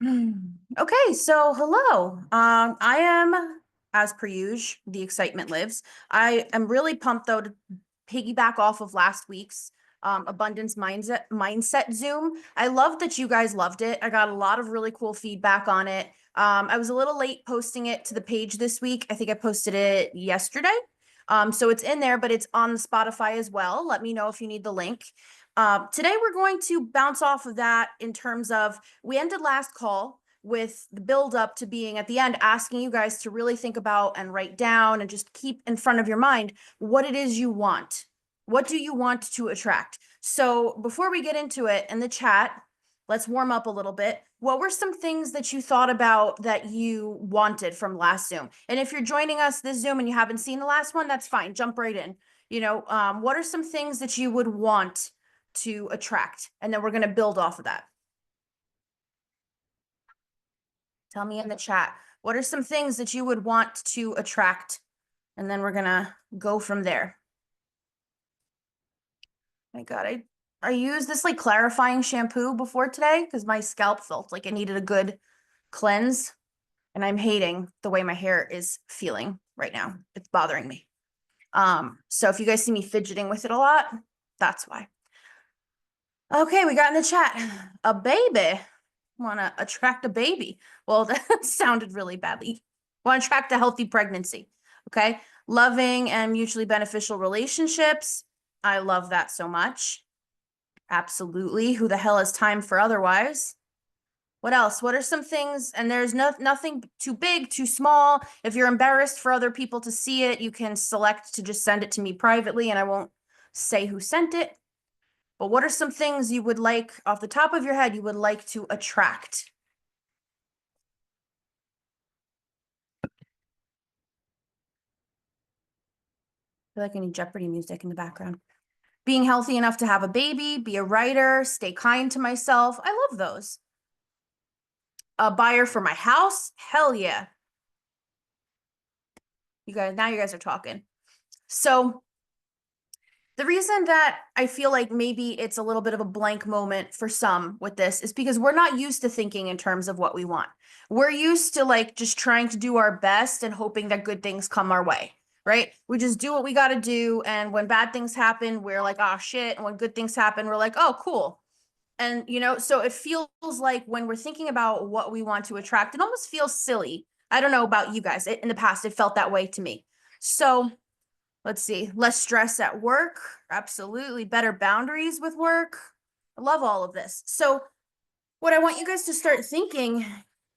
Okay, so hello. I am, as per usual, the excitement lives. I am really pumped though to piggyback off of last week's abundance mindset Zoom. I love that you guys loved it. I got a lot of really cool feedback on it. I was a little late posting it to the page this week. I think I posted it yesterday. So it's in there, but it's on the Spotify as well. Let me know if you need the link. Today we're going to bounce off of that in terms of we ended last call with the build up to being at the end, asking you guys to really think about and write down and just keep in front of your mind what it is you want. What do you want to attract? So before we get into it in the chat, let's warm up a little bit. What were some things that you thought about that you wanted from last Zoom? And if you're joining us this Zoom and you haven't seen the last one, that's fine. Jump right in. What are some things that you would want to attract? And then we're going to build off of that. Tell me in the chat. What are some things that you would want to attract? And then we're going to go from there. My God, I used this like clarifying shampoo before today because my scalp felt like it needed a good cleanse. And I'm hating the way my hair is feeling right now. It's bothering me. So if you guys see me fidgeting with it a lot, that's why. Okay, we got in the chat a baby. Want to attract a baby. Well, that sounded really badly. Want to attract a healthy pregnancy. Okay. Loving and mutually beneficial relationships. I love that so much. Absolutely. Who the hell has time for otherwise? What else? What are some things? And there's nothing too big, too small. If you're embarrassed for other people to see it, you can select to just send it to me privately and I won't say who sent it. But what are some things you would like off the top of your head you would like to attract? I feel like I need Jeopardy music in the background. Being healthy enough to have a baby, be a writer, stay kind to myself. I love those. A buyer for my house? Hell yeah. You guys are talking. So the reason that I feel like maybe it's a little bit of a blank moment for some with this is because we're not used to thinking in terms of what we want. We're used to like just trying to do our best and hoping that good things come our way, right? We just do what we got to do. And when bad things happen, we're like, oh shit. And when good things happen, we're like, oh, cool. And, so it feels like when we're thinking about what we want to attract, it almost feels silly. I don't know about you guys. In the past, it felt that way to me. So let's see, less stress at work. Absolutely. Better boundaries with work. I love all of this. So what I want you guys to start thinking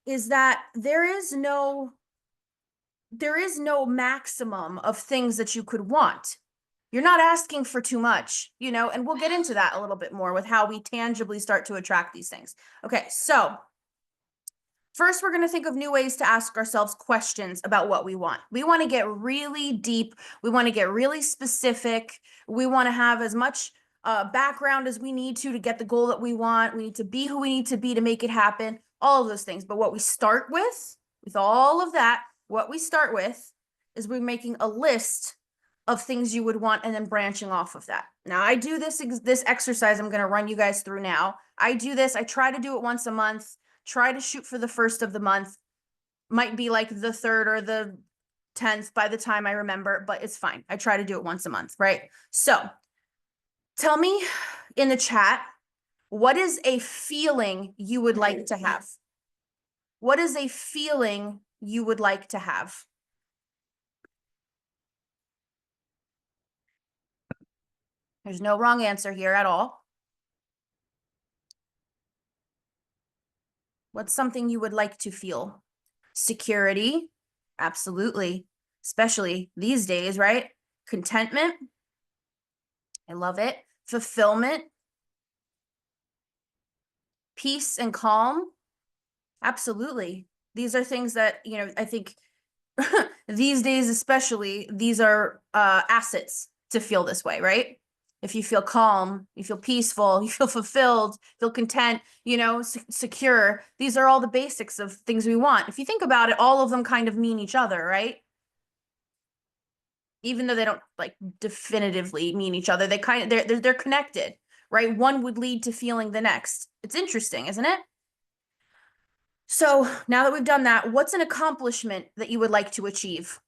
is that there is no maximum of things that you could want. You're not asking for too much, and we'll get into that a little bit more with how we tangibly start to attract these things. Okay, so first, we're going to think of new ways to ask ourselves questions about what we want. We want to get really deep. We want to get really specific. We want to have as much background as we need to get the goal that we want. We need to be who we need to be to make it happen, all of those things. But what we start with all of that, what we start with is we're making a list of things you would want and then branching off of that. Now, I do this exercise I'm going to run you guys through now. I do this. I try to do it once a month. Try to shoot for the first of the month. Might be like the 3rd or the 10th by the time I remember, but it's fine. I try to do it once a month, right? So tell me in the chat, what is a feeling you would like to have? What is a feeling you would like to have? There's no wrong answer here at all. What's something you would like to feel? Security, absolutely, especially these days, right? Contentment, I love it. Fulfillment, peace and calm, absolutely. These are things that, I think these days especially, these are assets to feel this way, right? If you feel calm, you feel peaceful, you feel fulfilled, feel content, secure. These are all the basics of things we want. If you think about it, all of them kind of mean each other, right? Even though they don't like definitively mean each other, they kind of they're connected, right? One would lead to feeling the next. It's interesting, isn't it? So now that we've done that, what's an accomplishment that you would like to achieve?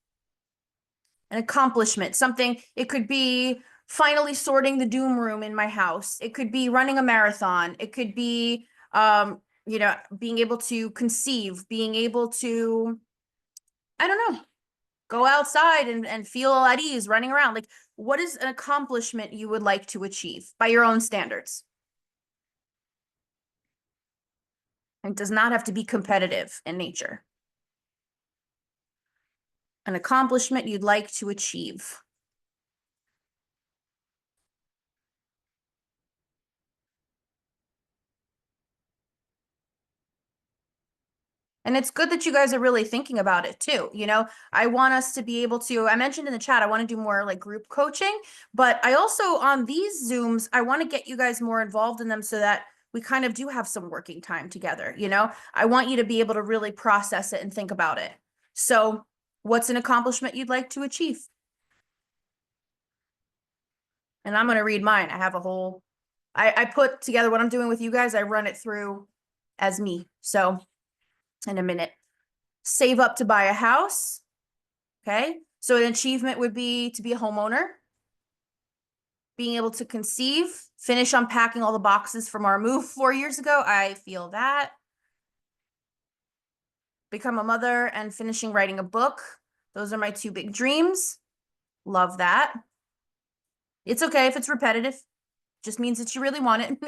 An accomplishment, something, it could be finally sorting the doom room in my house. It could be running a marathon. It could be, being able to conceive, being able to, I don't know, go outside and feel at ease running around. Like, what is an accomplishment you would like to achieve by your own standards? It does not have to be competitive in nature. An accomplishment you'd like to achieve. And it's good that you guys are really thinking about it too. I want us to be able to, I mentioned in the chat, I want to do more like group coaching, but I also on these Zooms, I want to get you guys more involved in them so that we kind of do have some working time together. I want you to be able to really process it and think about it. So, what's an accomplishment you'd like to achieve? And I'm going to read mine. I have a whole, I put together what I'm doing with you guys. I run it through as me. So, in a minute. Save up to buy a house. Okay. So an achievement would be to be a homeowner, being able to conceive, finish unpacking all the boxes from our move 4 years ago. I feel that. Become a mother and finishing writing a book. Those are my two big dreams. Love that. It's okay if it's repetitive. Just means that you really want it,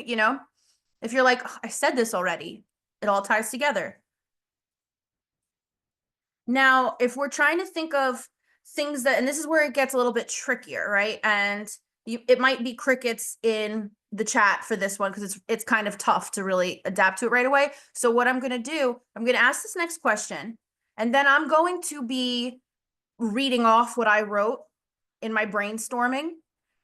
If you're like, oh, I said this already, it all ties together. Now, if we're trying to think of things that, and this is where it gets a little bit trickier, right? And it might be crickets in the chat for this one because it's kind of tough to really adapt to it right away. So what I'm going to do, I'm going to ask this next question, and then I'm going to be reading off what I wrote in my brainstorming.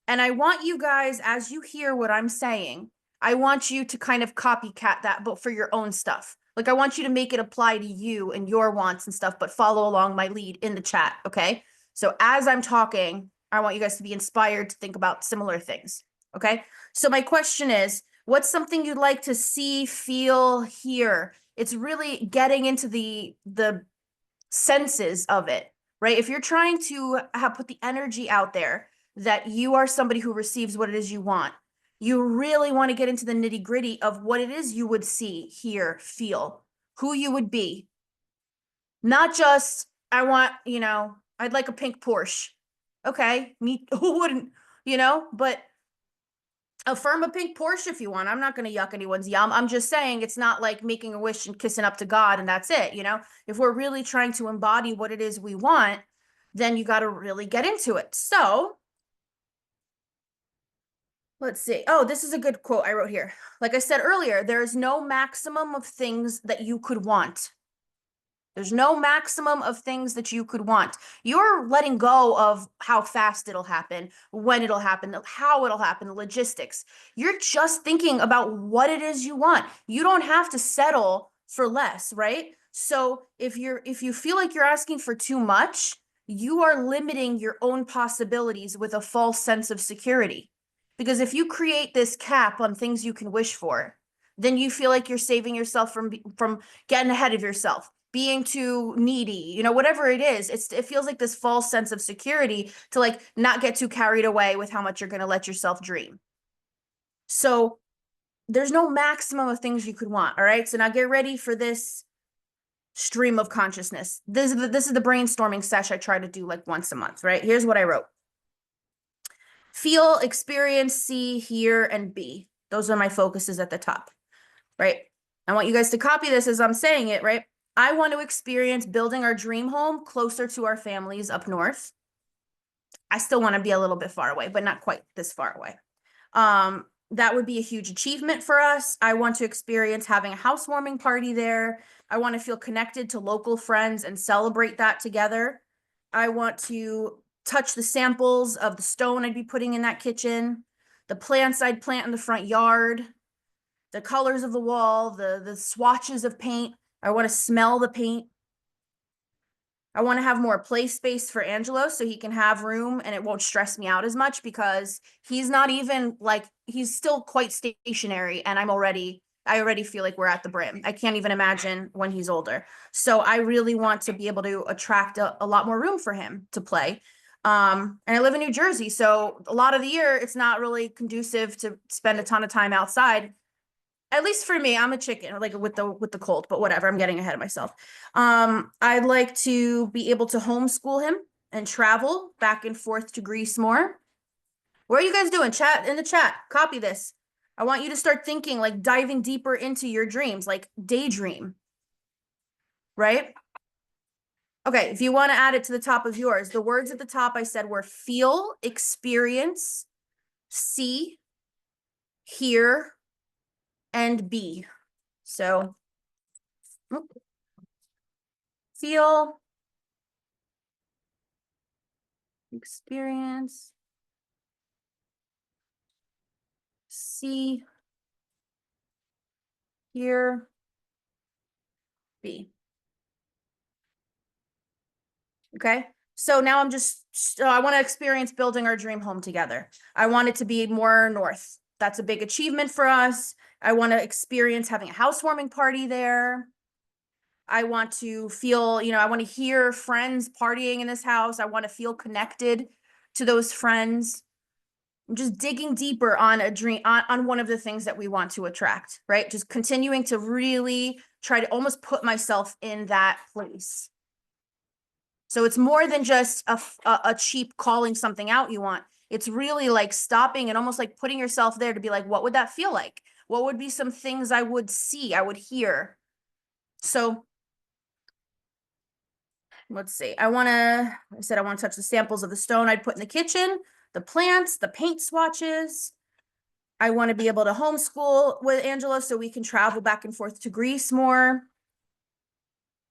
And I want you guys, as you hear what I'm saying, I want you to kind of copycat that, but for your own stuff. Like I want you to make it apply to you and your wants and stuff, but follow along my lead in the chat, okay? So as I'm talking, I want you guys to be inspired to think about similar things, okay? So my question is, what's something you'd like to see, feel, hear? It's really getting into the senses of it, right? If you're trying to put the energy out there that you are somebody who receives what it is you want, you really want to get into the nitty gritty of what it is you would see, hear, feel, who you would be. Not just, I want, I'd like a pink Porsche. Okay, me, who wouldn't, but affirm a pink Porsche if you want. I'm not going to yuck anyone's yum. I'm just saying it's not like making a wish and kissing up to God and that's it. If we're really trying to embody what it is we want, then you got to really get into it. So let's see. Oh, this is a good quote I wrote here. Like I said earlier, there is no maximum of things that you could want. There's no maximum of things that you could want. You're letting go of how fast it'll happen, when it'll happen, how it'll happen, the logistics. You're just thinking about what it is you want. You don't have to settle for less, right? So if you feel like you're asking for too much, you are limiting your own possibilities with a false sense of security. Because if you create this cap on things you can wish for, then you feel like you're saving yourself from getting ahead of yourself, being too needy, whatever it is. It feels like this false sense of security to like not get too carried away with how much you're going to let yourself dream. So there's no maximum of things you could want. All right. So now get ready for this stream of consciousness. This is the brainstorming sesh I try to do like once a month, right? Here's what I wrote. Feel, experience, see, hear, and be. Those are my focuses at the top, right? I want you guys to copy this as I'm saying it, right? I want to experience building our dream home closer to our families up north. I still want to be a little bit far away, but not quite this far away. That would be a huge achievement for us. I want to experience having a housewarming party there. I want to feel connected to local friends and celebrate that together. I want to touch the samples of the stone I'd be putting in that kitchen, the plants I'd plant in the front yard, the colors of the wall, the swatches of paint. I want to smell the paint. I want to have more play space for Angelo so he can have room and it won't stress me out as much because he's not even like, he's still quite stationary and I'm already I already feel like we're at the brim. I can't even imagine when he's older. So I really want to be able to attract a lot more room for him to play. And I live in New Jersey, so a lot of the year it's not really conducive to spend a ton of time outside. At least for me, I'm a chicken, like with the cold, but whatever, I'm getting ahead of myself. I'd like to be able to homeschool him and travel back and forth to Greece more. What are you guys doing? Chat in the chat. Copy this. I want you to start thinking, like diving deeper into your dreams, like daydream, right? Okay, if you want to add it to the top of yours, the words at the top I said were feel, experience, see, hear, and be. So feel, experience, see, hear, be. Okay. So now I want to experience building our dream home together. I want it to be more north. That's a big achievement for us. I want to experience having a housewarming party there. I want to feel, I want to hear friends partying in this house. I want to feel connected to those friends. I'm just digging deeper on a dream, on one of the things that we want to attract, right? Just continuing to really try to almost put myself in that place. So it's more than just a cheap calling something out you want. It's really like stopping and almost like putting yourself there to be like, what would that feel like? What would be some things I would see, I would hear? So let's see. I said I want to touch the samples of the stone I'd put in the kitchen, the plants, the paint swatches. I want to be able to homeschool with Angela so we can travel back and forth to Greece more.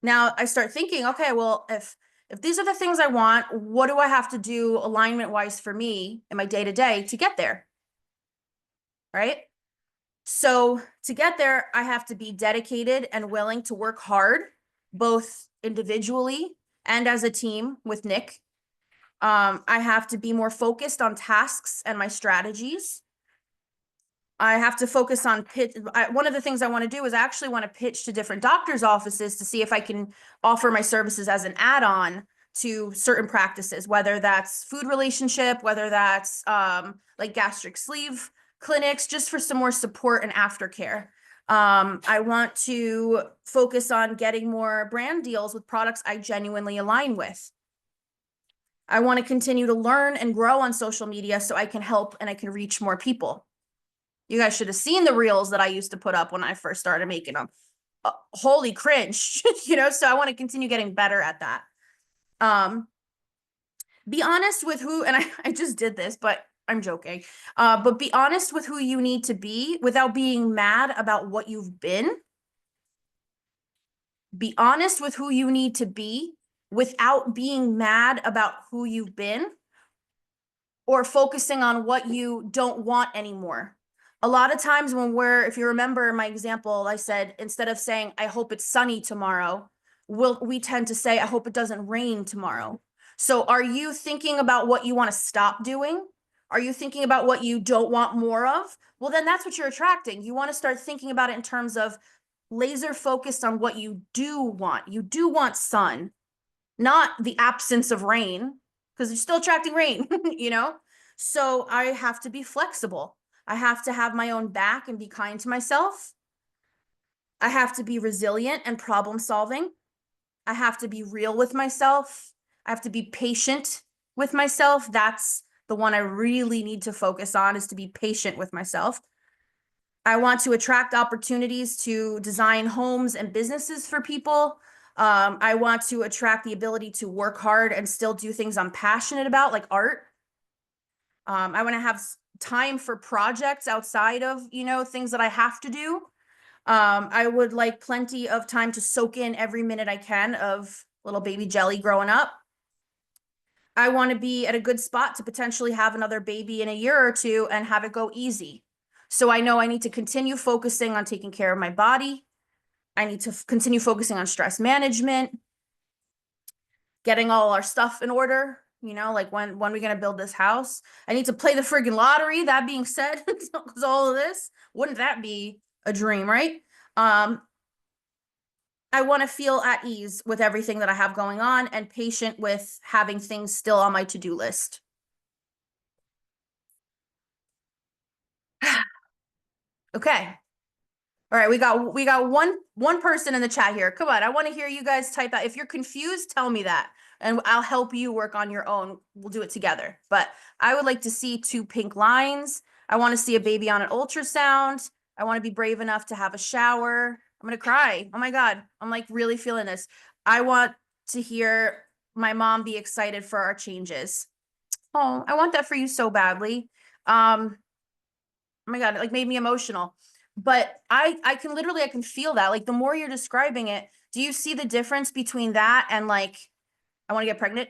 Now I start thinking, okay, well, if these are the things I want, what do I have to do alignment wise for me in my day to day to get there? Right? So to get there, I have to be dedicated and willing to work hard, both individually and as a team with Nick. I have to be more focused on tasks and my strategies. I have to focus on one of the things I want to do is I actually want to pitch to different doctors' offices to see if I can offer my services as an add-on to certain practices, whether that's food relationship, whether that's like gastric sleeve clinics, just for some more support and aftercare. I want to focus on getting more brand deals with products I genuinely align with. I want to continue to learn and grow on social media so I can help and I can reach more people. You guys should have seen the reels that I used to put up when I first started making them. Holy cringe, so I want to continue getting better at that. Be honest with who, and I just did this, but I'm joking. But be honest with who you need to be without being mad about what you've been. Be honest with who you need to be without being mad about who you've been or focusing on what you don't want anymore. A lot of times if you remember my example, I said, instead of saying, I hope it's sunny tomorrow, we tend to say, I hope it doesn't rain tomorrow. So are you thinking about what you want to stop doing? Are you thinking about what you don't want more of? Well, then that's what you're attracting. You want to start thinking about it in terms of laser focused on what you do want. You do want sun, not the absence of rain, because you're still attracting rain, So I have to be flexible. I have to have my own back and be kind to myself. I have to be resilient and problem solving. I have to be real with myself. I have to be patient with myself. That's the one I really need to focus on, is to be patient with myself. I want to attract opportunities to design homes and businesses for people. I want to attract the ability to work hard and still do things I'm passionate about, like art. I want to have time for projects outside of, things that I have to do. I would like plenty of time to soak in every minute I can of little baby Jelly growing up. I want to be at a good spot to potentially have another baby in a year or two and have it go easy. So I know I need to continue focusing on taking care of my body. I need to continue focusing on stress management, getting all our stuff in order. Like when are we going to build this house? I need to play the friggin' lottery. That being said, because all of this, wouldn't that be a dream, right? Um, I want to feel at ease with everything that I have going on and patient with having things still on my to-do list. Okay. All right, we got one person in the chat here. Come on, I want to hear you guys type out. If you're confused, tell me that, and I'll help you work on your own. We'll do it together. But I would like to see 2 pink lines. I want to see a baby on an ultrasound. I want to be brave enough to have a shower. I'm gonna cry. Oh my God, I'm like really feeling this. I want to hear my mom be excited for our changes. Oh, I want that for you so badly. Oh my God, it like made me emotional. But I can literally I can feel that. Like the more you're describing it, do you see the difference between that and like I want to get pregnant?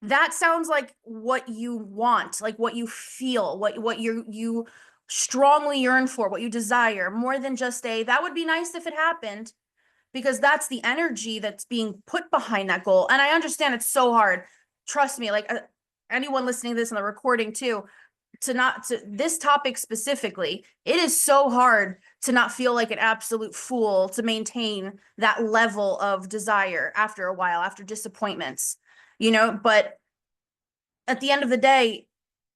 That sounds like what you want, like what you feel, what you strongly yearn for, what you desire, more than just a that would be nice if it happened, because that's the energy that's being put behind that goal. And I understand it's so hard. Trust me, like anyone listening to this in the recording too, to not to this topic specifically, it is so hard to not feel like an absolute fool to maintain that level of desire after a while, after disappointments, but at the end of the day,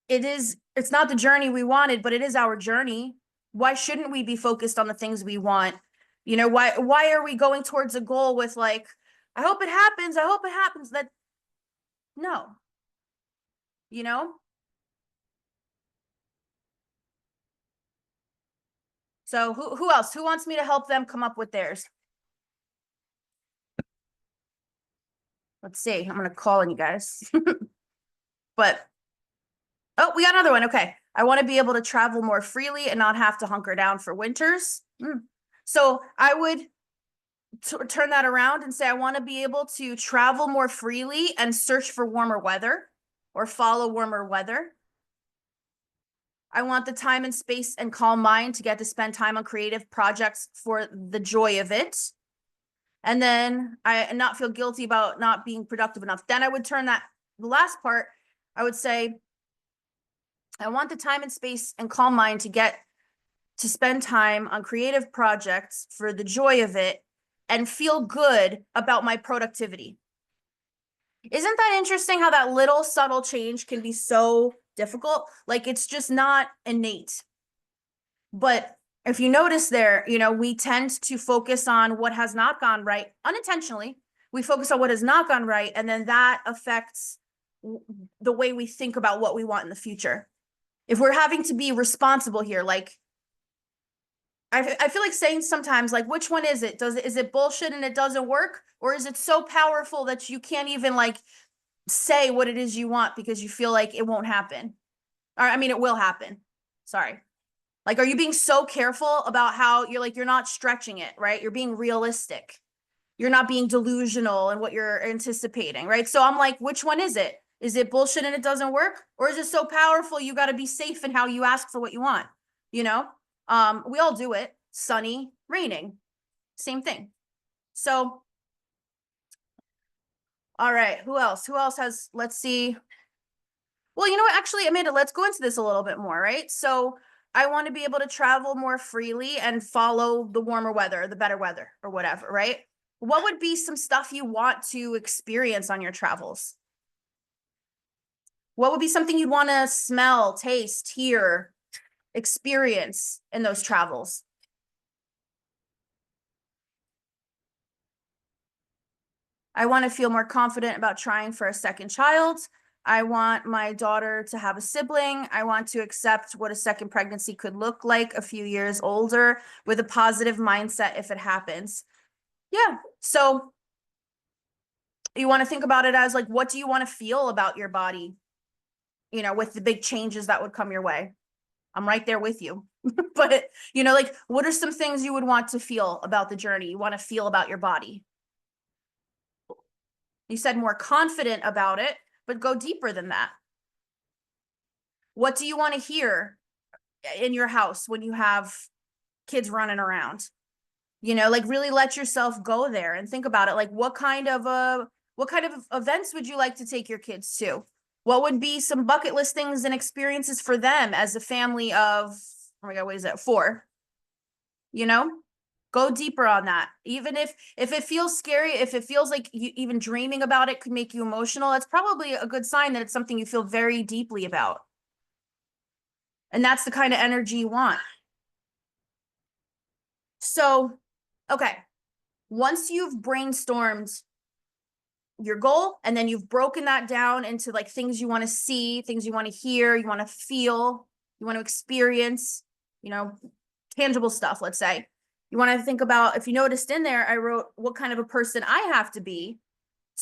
it's not the journey we wanted, but it is our journey. Why shouldn't we be focused on the things we want? Why are we going towards a goal with like, I hope it happens, I hope it happens? That no, you know? So who else? Who wants me to help them come up with theirs? Let's see. I'm gonna call on you guys. But oh, we got another one. Okay. I want to be able to travel more freely and not have to hunker down for winters. So I would turn that around and say I want to be able to travel more freely and search for warmer weather or follow warmer weather. I want the time and space and calm mind to get to spend time on creative projects for the joy of it. And then I not feel guilty about not being productive enough. Then I would turn the last part, I would say, I want the time and space and calm mind to get to spend time on creative projects for the joy of it and feel good about my productivity. Isn't that interesting how that little subtle change can be so difficult? Like it's just not innate. But if you notice there, we tend to focus on what has not gone right unintentionally. We focus on what has not gone right, and then that affects the way we think about what we want in the future. If we're having to be responsible here, like I feel like saying sometimes, like, which one is it? Is it bullshit and it doesn't work? Or is it so powerful that you can't even like say what it is you want because you feel like it won't happen? Or I mean, it will happen. Sorry. Like, are you being so careful about how you're not stretching it, right? You're being realistic. You're not being delusional in what you're anticipating, right? So I'm like, which one is it? Is it bullshit and it doesn't work? Or is it so powerful you got to be safe in how you ask for what you want? We all do it. Sunny, raining, same thing. So, all right, who else? Let's see. Well, you know what? Actually, Amanda, let's go into this a little bit more, right? So I want to be able to travel more freely and follow the warmer weather, the better weather, or whatever, right? What would be some stuff you want to experience on your travels? What would be something you'd want to smell, taste, hear, experience in those travels? I want to feel more confident about trying for a second child. I want my daughter to have a sibling. I want to accept what a second pregnancy could look like a few years older with a positive mindset if it happens. Yeah. So you want to think about it as like, what do you want to feel about your body, with the big changes that would come your way? I'm right there with you. But, like, what are some things you would want to feel about the journey? You want to feel about your body? You said more confident about it, but go deeper than that. What do you want to hear in your house when you have kids running around? Like really let yourself go there and think about it. Like what kind of events would you like to take your kids to? What would be some bucket list things and experiences for them as a family of, oh my God, what is that? 4? you know? Go deeper on that. Even if it feels scary, if it feels like you even dreaming about it could make you emotional, that's probably a good sign that it's something you feel very deeply about. And that's the kind of energy you want. So, okay, once you've brainstormed your goal and then you've broken that down into like things you want to see, things you want to hear, you want to feel, you want to experience, you know, tangible stuff, let's say. You want to think about, if you noticed in there, I wrote what kind of a person I have to be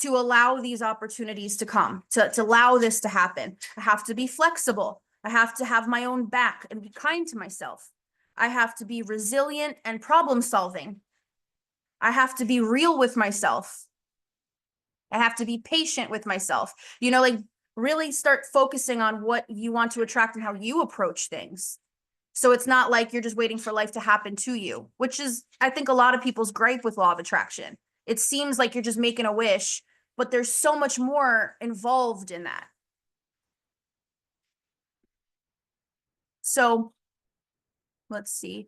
to allow these opportunities to come, to allow this to happen. I have to be flexible. I have to have my own back and be kind to myself. I have to be resilient and problem solving. I have to be real with myself. I have to be patient with myself. You know, like really start focusing on what you want to attract and how you approach things. So it's not like you're just waiting for life to happen to you, which is, I think, a lot of people's gripe with law of attraction. It seems like you're just making a wish, but there's so much more involved in that. So let's see.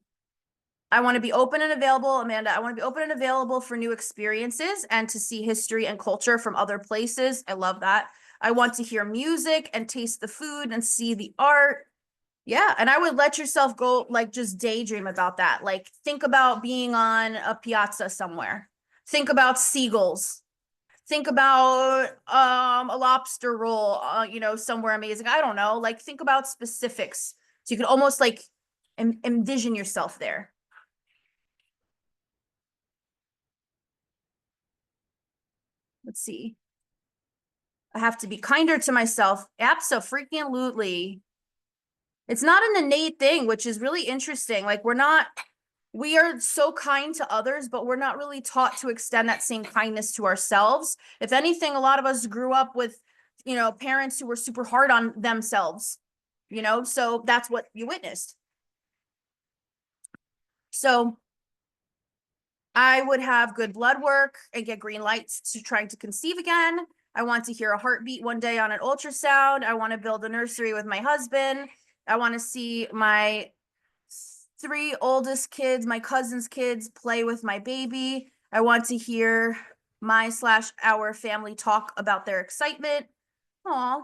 I want to be open and available, Amanda. I want to be open and available for new experiences and to see history and culture from other places. I love that. I want to hear music and taste the food and see the art. Yeah, and I would let yourself go, like, just daydream about that. Like, think about being on a piazza somewhere. Think about seagulls. Think about a lobster roll, you know, somewhere amazing. I don't know. Like, think about specifics. So you can almost like envision yourself there. Let's see. I have to be kinder to myself. Abso-freaking-lutely. It's not an innate thing, which is really interesting. Like, we are so kind to others, but we're not really taught to extend that same kindness to ourselves. If anything, a lot of us grew up with, you know, parents who were super hard on themselves, you know, so that's what you witnessed. So I would have good blood work and get green lights to trying to conceive again. I want to hear a heartbeat one day on an ultrasound. I want to build a nursery with my husband. I want to see my three oldest kids, my cousin's kids, play with my baby. I want to hear my/our family talk about their excitement. Aw.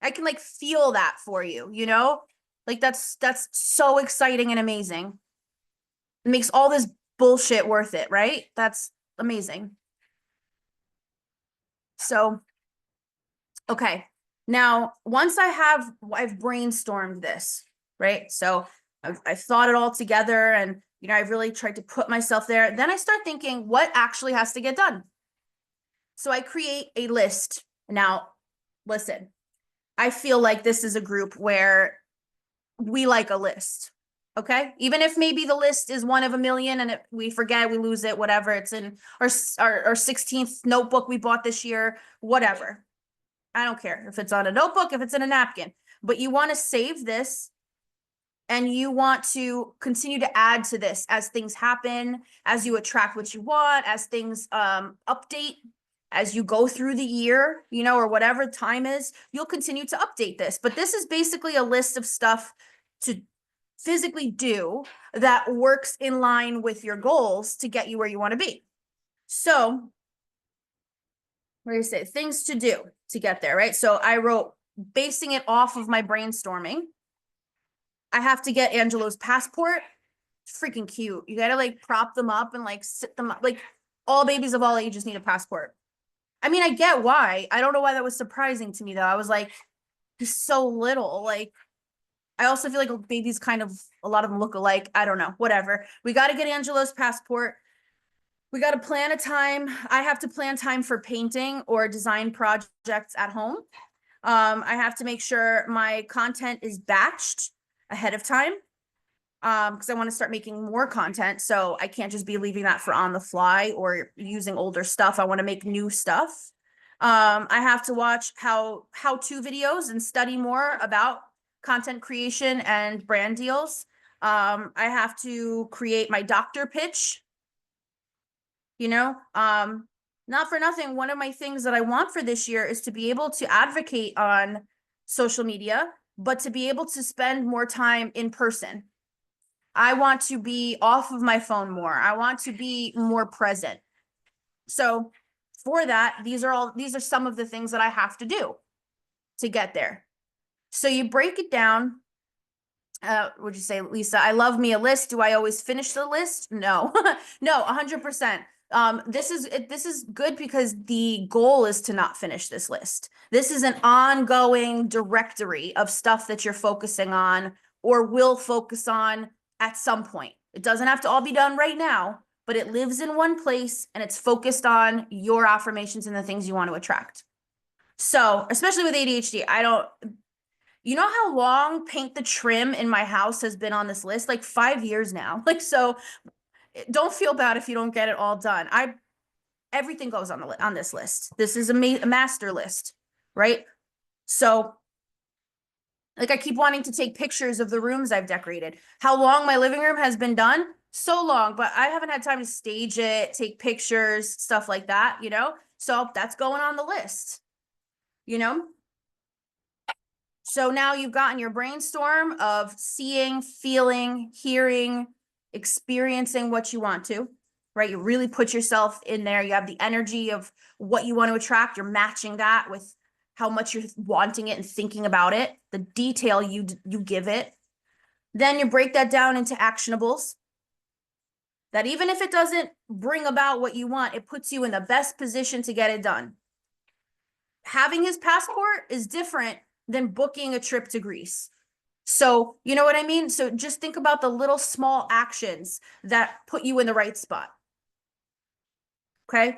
I can like feel that for you, you know? Like that's so exciting and amazing. It makes all this bullshit worth it, right? That's amazing. So, okay. Now, once I've brainstormed this, right? So I've thought it all together and, you know, I've really tried to put myself there. Then I start thinking what actually has to get done. So I create a list. Now, listen, I feel like this is a group where we like a list. Okay. Even if maybe the list is one of a million and we forget, we lose it, whatever. It's in our 16th notebook we bought this year, whatever. I don't care if it's on a notebook, if it's in a napkin, but you want to save this and you want to continue to add to this as things happen, as you attract what you want, as things update, as you go through the year, you know, or whatever time is, you'll continue to update this. But this is basically a list of stuff to physically do that works in line with your goals to get you where you want to be. So, where do you say things to do to get there, right? So I wrote basing it off of my brainstorming. I have to get Angelo's passport. It's freaking cute. You gotta like prop them up and like sit them up. Like all babies of all ages need a passport. I mean, I get why. I don't know why that was surprising to me though. I was like, he's so little. Like, I also feel like babies kind of, a lot of them look alike. I don't know, whatever. We got to get Angelo's passport. We got to plan a time. I have to plan time for painting or design projects at home. I have to make sure my content is batched ahead of time because I want to start making more content. So I can't just be leaving that for on the fly or using older stuff. I want to make new stuff. I have to watch how-to videos and study more about content creation and brand deals. I have to create my doctor pitch, you know, not for nothing. One of my things that I want for this year is to be able to advocate on social media, but to be able to spend more time in person. I want to be off of my phone more. I want to be more present. So for that, these are some of the things that I have to do to get there. So you break it down. Would you say, Lisa, I love me a list. Do I always finish the list? No, no, 100%. This is good because the goal is to not finish this list. This is an ongoing directory of stuff that you're focusing on or will focus on at some point. It doesn't have to all be done right now, but it lives in one place and it's focused on your affirmations and the things you want to attract. So, especially with ADHD, you know how long paint the trim in my house has been on this list? Like 5 years now. Like, so don't feel bad if you don't get it all done. Everything goes on this list. This is a master list, right? So like I keep wanting to take pictures of the rooms I've decorated. How long my living room has been done? So long, but I haven't had time to stage it, take pictures, stuff like that, you know? So that's going on the list, you know? So now you've gotten your brainstorm of seeing, feeling, hearing, experiencing what you want to, right? You really put yourself in there. You have the energy of what you want to attract. You're matching that with how much you're wanting it and thinking about it, the detail you give it. Then you break that down into actionables that even if it doesn't bring about what you want, it puts you in the best position to get it done. Having his passport is different than booking a trip to Greece. So, you know what I mean? So just think about the little small actions that put you in the right spot. Okay?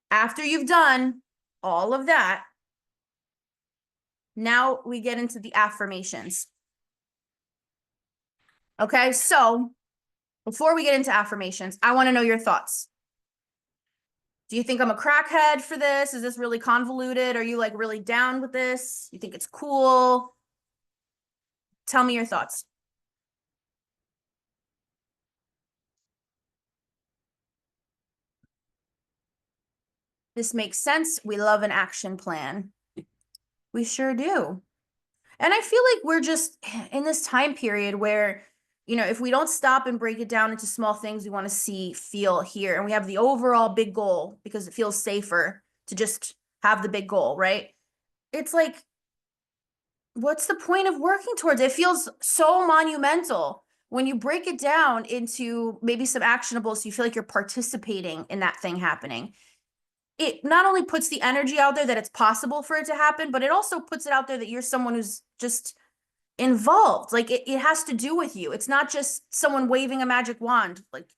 After you've done all of that, now we get into the affirmations. Okay? So, before we get into affirmations, I want to know your thoughts. Do you think I'm a crackhead for this? Is this really convoluted? Are you like really down with this? You think it's cool? Tell me your thoughts. This makes sense. We love an action plan. We sure do. And I feel like we're just in this time period where, you know, if we don't stop and break it down into small things we want to see, feel, hear, and we have the overall big goal because it feels safer to just have the big goal, right? It's like, what's the point of working towards it? It feels so monumental when you break it down into maybe some actionables so you feel like you're participating in that thing happening. It not only puts the energy out there that it's possible for it to happen, but it also puts it out there that you're someone who's just involved. Like it has to do with you. It's not just someone waving a magic wand. Like,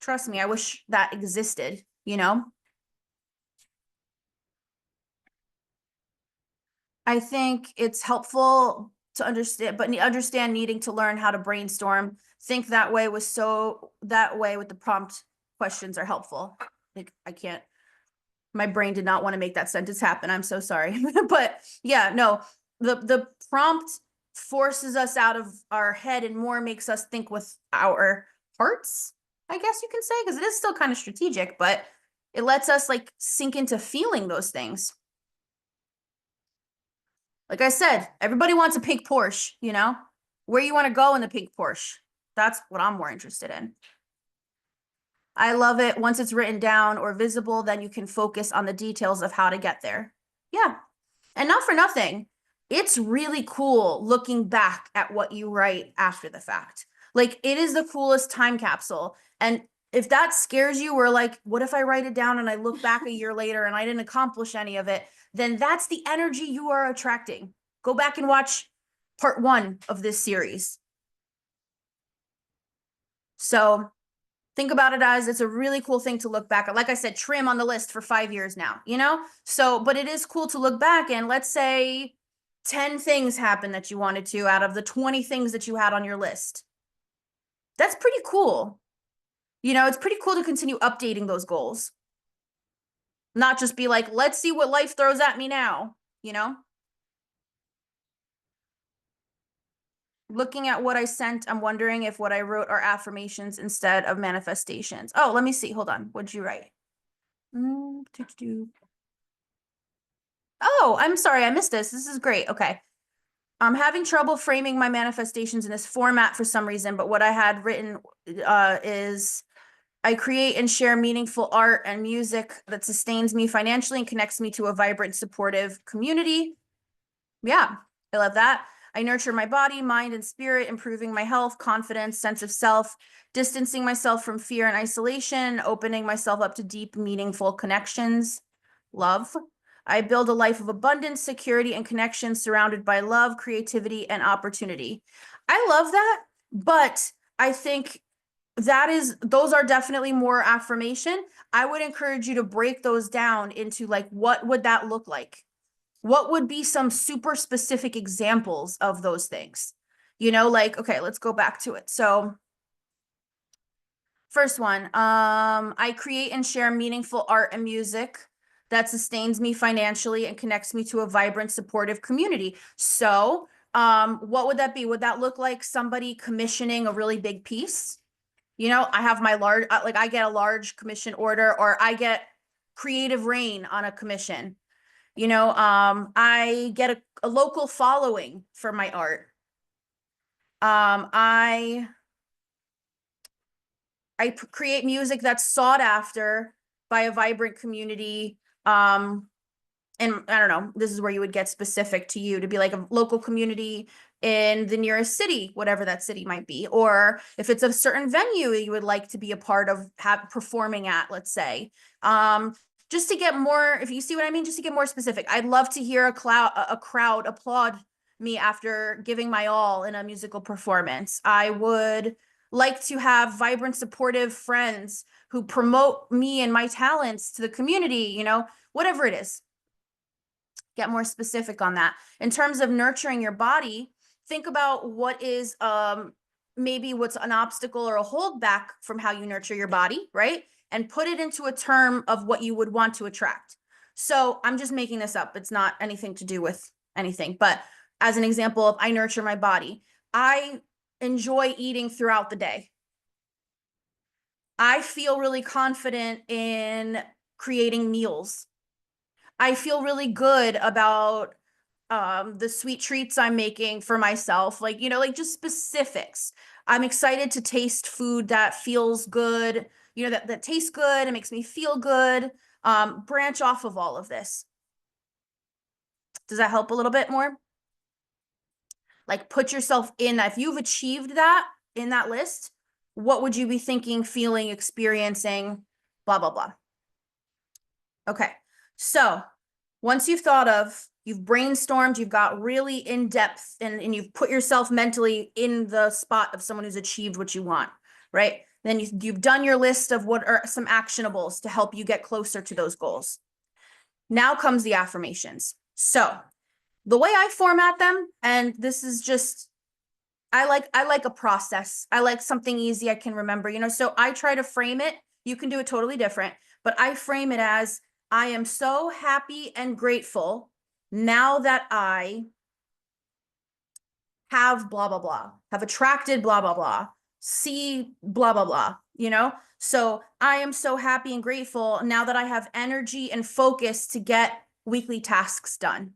trust me, I wish that existed, you know? I think it's helpful to understand, but understand needing to learn how to brainstorm. Think that way with the prompt questions are helpful. Like I can't, my brain did not want to make that sentence happen. I'm so sorry. But yeah, no, the prompt forces us out of our head and more makes us think with our hearts, I guess you can say, because it is still kind of strategic, but it lets us like sink into feeling those things. Like I said, everybody wants a pink Porsche, you know? Where you want to go in the pink Porsche. That's what I'm more interested in. I love it. Once it's written down or visible, then you can focus on the details of how to get there. Yeah. And not for nothing, it's really cool looking back at what you write after the fact. Like it is the coolest time capsule. And if that scares you, or like, what if I write it down and I look back a year later and I didn't accomplish any of it? Then that's the energy you are attracting. Go back and watch part 1 of this series. So think about it as it's a really cool thing to look back at. Like I said, trim on the list for 5 years now, you know? So, but it is cool to look back and let's say 10 things happen that you wanted to out of the 20 things that you had on your list. That's pretty cool. You know, it's pretty cool to continue updating those goals. Not just be like, let's see what life throws at me now, you know? Looking at what I sent, I'm wondering if what I wrote are affirmations instead of manifestations. Oh, let me see. Hold on. What'd you write? Oh, I'm sorry. I missed this. This is great. Okay. I'm having trouble framing my manifestations in this format for some reason, but what I had written is I create and share meaningful art and music that sustains me financially and connects me to a vibrant, supportive community. Yeah, I love that. I nurture my body, mind, and spirit, improving my health, confidence, sense of self, distancing myself from fear and isolation, opening myself up to deep, meaningful connections. Love. I build a life of abundance, security, and connection surrounded by love, creativity, and opportunity. I love that, but I think those are definitely more affirmation. I would encourage you to break those down into like, what would that look like? What would be some super specific examples of those things? Like, okay, let's go back to it. So, first one, I create and share meaningful art and music that sustains me financially and connects me to a vibrant, supportive community. So, what would that be? Would that look like somebody commissioning a really big piece? I have my large, like I get a large commission order, or I get creative rain on a commission. I get a local following for my art. I create music that's sought after by a vibrant community. And I don't know, this is where you would get specific to you to be like a local community in the nearest city, whatever that city might be. Or if it's a certain venue you would like to be a part of performing at, let's say. Just to get more, if you see what I mean, just to get more specific. I'd love to hear a crowd applaud me after giving my all in a musical performance. I would like to have vibrant, supportive friends who promote me and my talents to the community, whatever it is. Get more specific on that. In terms of nurturing your body, think about what is maybe what's an obstacle or a holdback from how you nurture your body, right? And put it into a term of what you would want to attract. So I'm just making this up. It's not anything to do with anything. But as an example of I nurture my body, I enjoy eating throughout the day. I feel really confident in creating meals. I feel really good about the sweet treats I'm making for myself, like, like just specifics. I'm excited to taste food that feels good, that tastes good, it makes me feel good. Branch off of all of this. Does that help a little bit more? Like put yourself in that. If you've achieved that in that list, what would you be thinking, feeling, experiencing, blah, blah, blah. Okay. So once you've you've brainstormed, you've got really in depth and you've put yourself mentally in the spot of someone who's achieved what you want, right? Then you've done your list of what are some actionables to help you get closer to those goals. Now comes the affirmations. So the way I format them, and this is just, I like a process. I like something easy I can remember, so I try to frame it. You can do it totally different, but I frame it as I am so happy and grateful now that I have blah, blah, blah, have attracted blah, blah, blah, see blah, blah, blah, So I am so happy and grateful now that I have energy and focus to get weekly tasks done.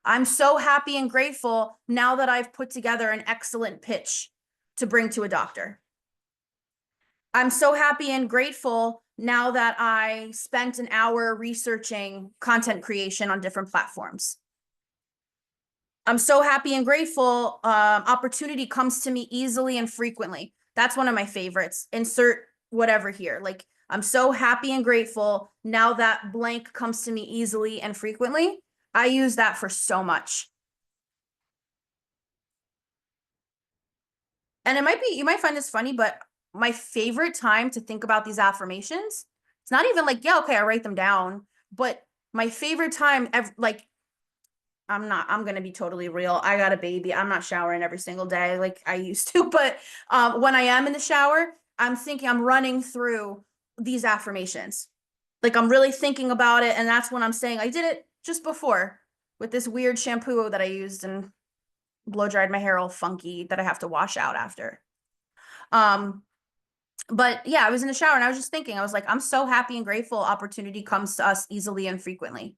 I'm so happy and grateful now that I've put together an excellent pitch to bring to a doctor. I'm so happy and grateful now that I spent an hour researching content creation on different platforms. I'm so happy and grateful. Opportunity comes to me easily and frequently. That's one of my favorites. Insert whatever here. Like, I'm so happy and grateful now that blank comes to me easily and frequently. I use that for so much. And you might find this funny, but my favorite time to think about these affirmations, it's not even like, yeah, okay, I write them down, but my favorite time, like, I'm gonna be totally real. I got a baby. I'm not showering every single day like I used to, but when I am in the shower, I'm running through these affirmations. Like I'm really thinking about it, and that's when I'm saying I did it just before with this weird shampoo that I used and blow dried my hair all funky that I have to wash out after. But yeah, I was in the shower and I was just thinking, I was like, I'm so happy and grateful opportunity comes to us easily and frequently.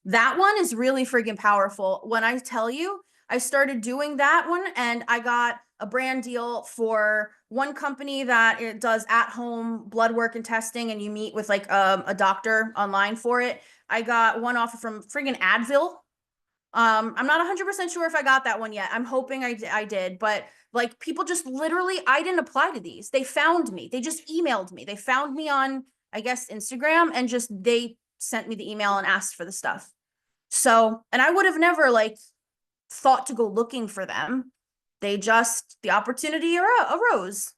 That one is really freaking powerful. When I tell you, I started doing that one and I got a brand deal for one company that it does at-home blood work and testing, and you meet with like a doctor online for it. I got one offer from friggin' Advil. I'm not 100% sure if I got that one yet. I'm hoping I did, but like people just literally, I didn't apply to these. They found me. They just emailed me. They found me on, I guess, Instagram, and just they sent me the email and asked for the stuff. So, and I would have never like thought to go looking for them. They just, the opportunity arose.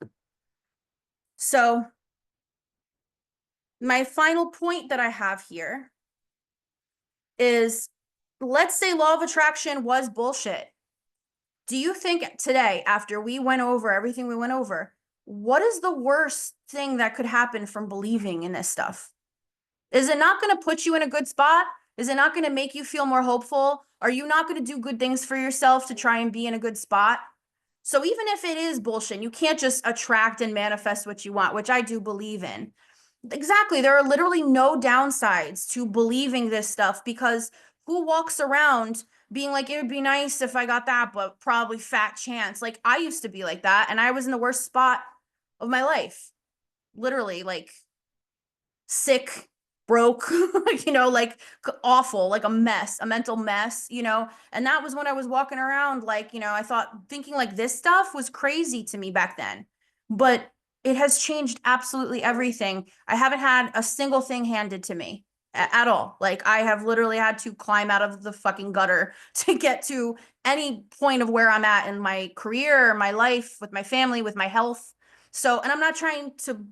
So, my final point that I have here is, let's say law of attraction was bullshit. Do you think today, after we went over everything we went over, what is the worst thing that could happen from believing in this stuff? Is it not going to put you in a good spot? Is it not going to make you feel more hopeful? Are you not going to do good things for yourself to try and be in a good spot? So even if it is bullshit, you can't just attract and manifest what you want, which I do believe in. Exactly. There are literally no downsides to believing this stuff, because who walks around being like, it would be nice if I got that, but probably fat chance. Like I used to be like that, and I was in the worst spot of my life. Literally, like sick, broke, like awful, like a mess, a mental mess. And that was when I was walking around like, I thought thinking like this stuff was crazy to me back then. But it has changed absolutely everything. I haven't had a single thing handed to me at all. Like I have literally had to climb out of the fucking gutter to get to any point of where I'm at in my career, my life, with my family, with my health. So, and I'm not trying to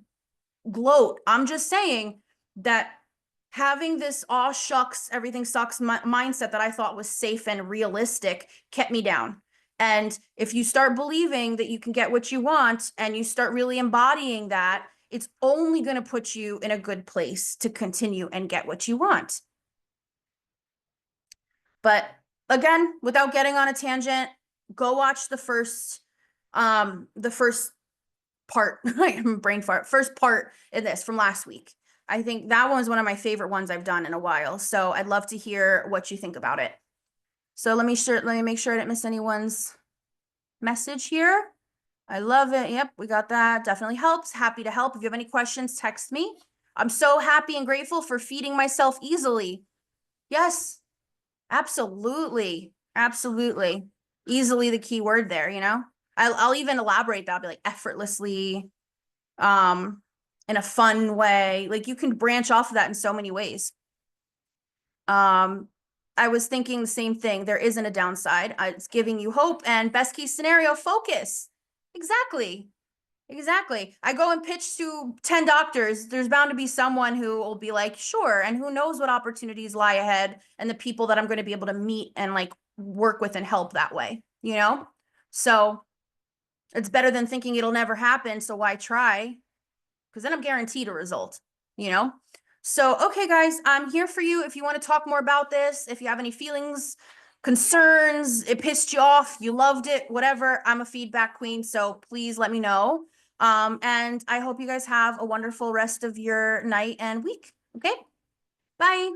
gloat. I'm just saying that having this "aw shucks, everything sucks" mindset that I thought was safe and realistic kept me down. And if you start believing that you can get what you want and you start really embodying that, it's only going to put you in a good place to continue and get what you want. But again, without getting on a tangent, go watch the first part, brain fart, first part in this from last week. I think that one's one of my favorite ones I've done in a while. So I'd love to hear what you think about it. So let me make sure I didn't miss anyone's message here. I love it. Yep, we got that. Definitely helps. Happy to help. If you have any questions, text me. I'm so happy and grateful for feeding myself easily. Yes, absolutely. Absolutely. Easily the key word there, I'll even elaborate that. I'll be like effortlessly, in a fun way. Like you can branch off of that in so many ways. I was thinking the same thing. There isn't a downside. It's giving you hope, and best case scenario, focus. Exactly. Exactly. I go and pitch to 10 doctors. There's bound to be someone who will be like, sure. And who knows what opportunities lie ahead and the people that I'm going to be able to meet and like work with and help that way, So it's better than thinking it'll never happen. So why try? Because then I'm guaranteed a result, So, okay, guys, I'm here for you if you want to talk more about this. If you have any feelings, concerns, it pissed you off, you loved it, whatever. I'm a feedback queen, so please let me know. And I hope you guys have a wonderful rest of your night and week. Okay, bye.